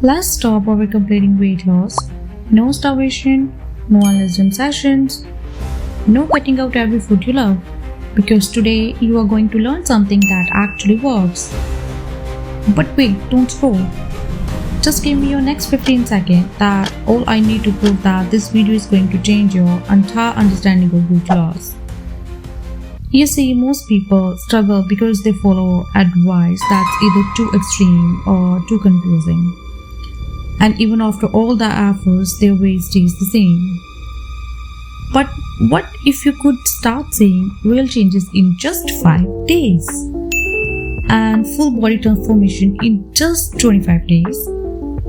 Let's stop over-completing weight loss. No starvation, no unless sessions, no cutting out every food you love. Because today you are going to learn something that actually works. But wait, don't scroll. Just give me your next 15 seconds. That's all I need to prove that this video is going to change your entire understanding of weight loss. You see, most people struggle because they follow advice that's either too extreme or too confusing. And even after all the efforts, their weight stays the same. But what if you could start seeing real changes in just 5 days? And full body transformation in just 25 days?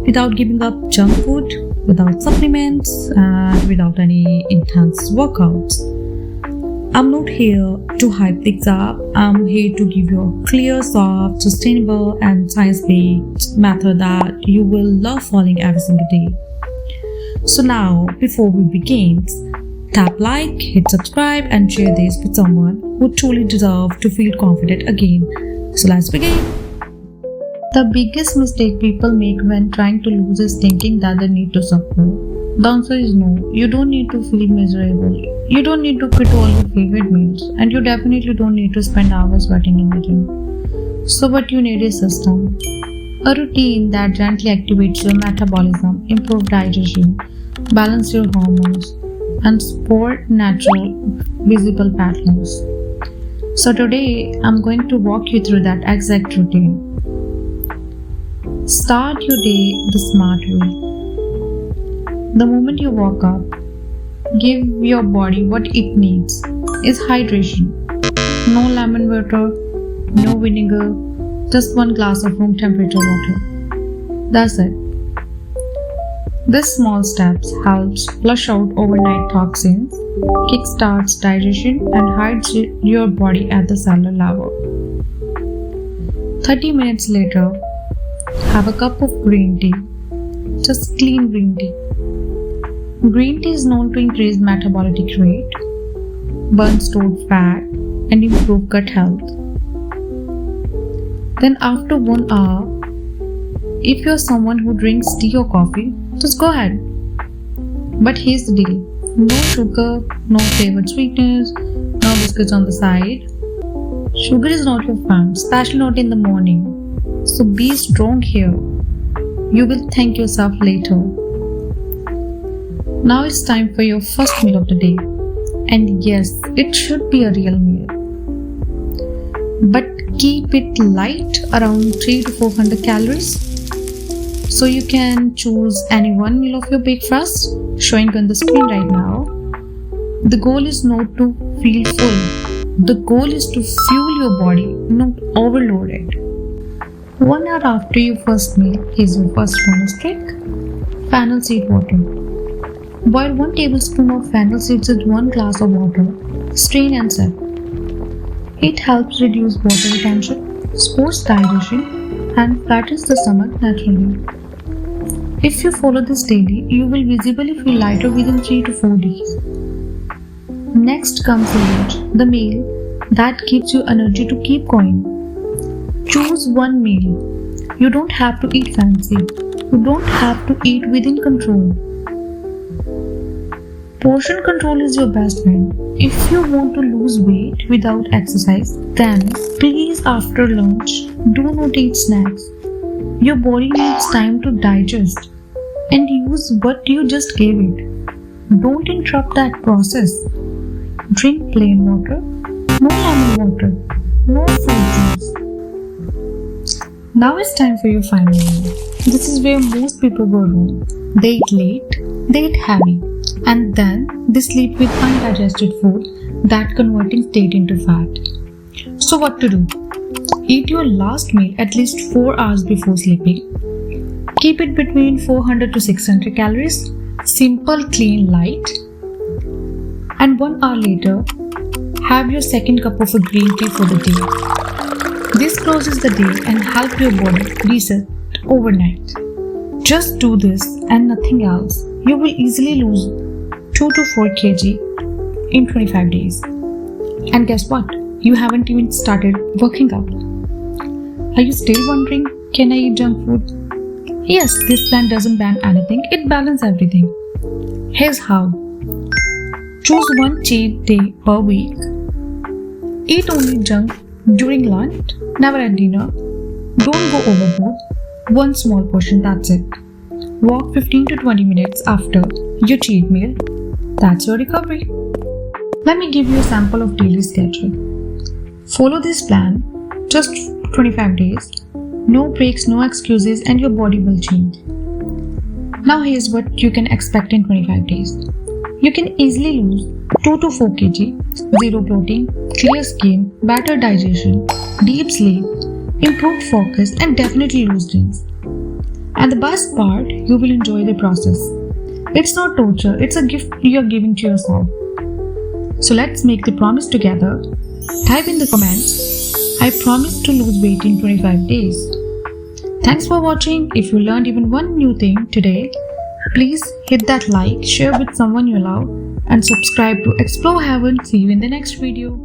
Without giving up junk food, without supplements, and without any intense workouts. I'm not here to hype things up. I'm here to give you a clear, soft, sustainable, and science-based method that you will love following every single day. So now, before we begin, tap like, hit subscribe, and share this with someone who truly deserves to feel confident again. So let's begin. The biggest mistake people make when trying to lose is thinking that they need to suffer. The answer is no. You don't need to feel miserable. You don't need to quit all your favorite meals. And you definitely don't need to spend hours sweating in the gym. So what you need is a system. A routine that gently activates your metabolism, improves digestion, balance your hormones, and support natural, visible fat loss. So today, I'm going to walk you through that exact routine. Start your day the smart way. The moment you wake up, give your body what it needs is hydration. No lemon water, no vinegar, just 1 glass of room temperature water. That's it. This small steps helps flush out overnight toxins, kickstarts digestion and hydrates your body at the cellular level. 30 minutes later, have a cup of green tea. Just clean green tea. Green tea is known to increase metabolic rate, burn stored fat, and improve gut health. Then after 1 hour, if you're someone who drinks tea or coffee, just go ahead. But here's the deal. No sugar, no flavored sweeteners, no biscuits on the side. Sugar is not your friend, especially not in the morning. So be strong here. You will thank yourself later. Now it's time for your first meal of the day. And yes, it should be a real meal. But keep it light, around 300 to 400 calories. So you can choose any one meal of your breakfast, showing on the screen right now. The goal is not to feel full. The goal is to fuel your body, not overload it. 1 hour after your first meal, here's your first bonus trick. Fennel seed water. Boil 1 tablespoon of fennel seeds with 1 glass of water. Strain and sip. It helps reduce water retention, supports digestion, and flattens the stomach naturally. If you follow this daily, you will visibly feel lighter within 3 to 4 days. Next comes lunch, the meal that gives you energy to keep going. Choose one meal. You don't have to eat fancy. You don't have to eat within control. Portion control is your best friend. If you want to lose weight without exercise, then please after lunch, do not eat snacks. Your body needs time to digest and use what you just gave it. Don't interrupt that process. Drink plain water, no lemon water, no fruit juice. Now it's time for your final meal. This is where most people go wrong. They eat late, they eat heavy, and then they sleep with undigested food that converting state into fat. So what to do? Eat your last meal at least 4 hours before sleeping. Keep it between 400 to 600 calories. Simple, clean, light. And 1 hour later, have your second cup of a green tea for the day. This closes the day and help your body reset overnight. Just do this and nothing else. You will easily lose 2 to 4 kg in 25 days. And guess what? You haven't even started working out. Are you still wondering, can I eat junk food? Yes, this plan doesn't ban anything, it balances everything. Here's how. Choose one cheat day per week. Eat only junk during lunch, never at dinner. Don't go overboard. One small portion, that's it. Walk 15 to 20 minutes after your cheat meal. That's your recovery. Let me give you a sample of daily schedule. Follow this plan, just 25 days. No breaks, no excuses, and your body will change. Now here's what you can expect in 25 days. You can easily lose 2 to 4 kg, zero bloating, clear skin, better digestion, deep sleep, improved focus, and definitely lose gains. And the best part, you will enjoy the process. It's not torture, it's a gift you're giving to yourself. So let's make the promise together. Type in the comments, I promise to lose weight in 25 days. Thanks for watching. If you learned even one new thing today, please hit that like, share with someone you love, and subscribe to Explore Heaven. See you in the next video.